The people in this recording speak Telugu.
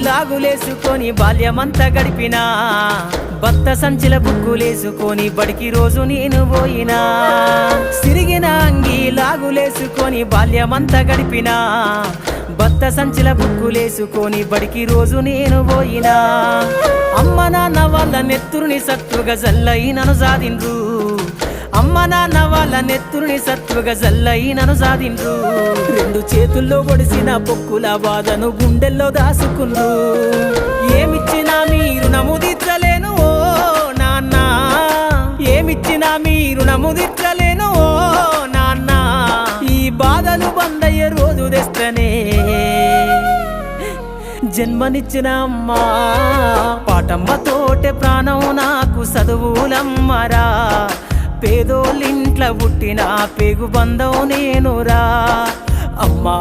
లాగులేసుకొని బాల్యమంతా గడిపినా బత్త సంచిల బుక్కులేసుకొని బడికి రోజు నేను పోయినా సిరిగిన అంగి లాగులేసుకొని బాల్యమంతా గడిపినా బత్త సంచిల బుక్కులేసుకొని బడికి రోజు నేను పోయినా అమ్మ నాన్న వాళ్ళ నెత్తురుని సత్తుగా జల్లయి నన్ను సాధిండ్రు అమ్మ నాన్న వాళ్ళ నెత్తురుని సత్తుగా జల్లయి నన్ను సాధిండ్రు రెండు చేతుల్లో ఒడిసిన పొక్కుల బాధను గుండెల్లో దాసుకుండ్రు ఏమిచ్చినా మీరు నముదిచ్చలేను ఓ నాన్న ఏమిచ్చినా మీరు నముదిచ్చలేను ఓ నాన్న ఈ బాధలు బందయ్యే రోజు తెస్తనే జన్మనిచ్చిన అమ్మా పాటమ్మతోటే ప్రాణం నాకు చదువులమ్మరా పేదోళ్ళింట్ల పుట్టిన పేగు బంధం నేనురా అమ్మా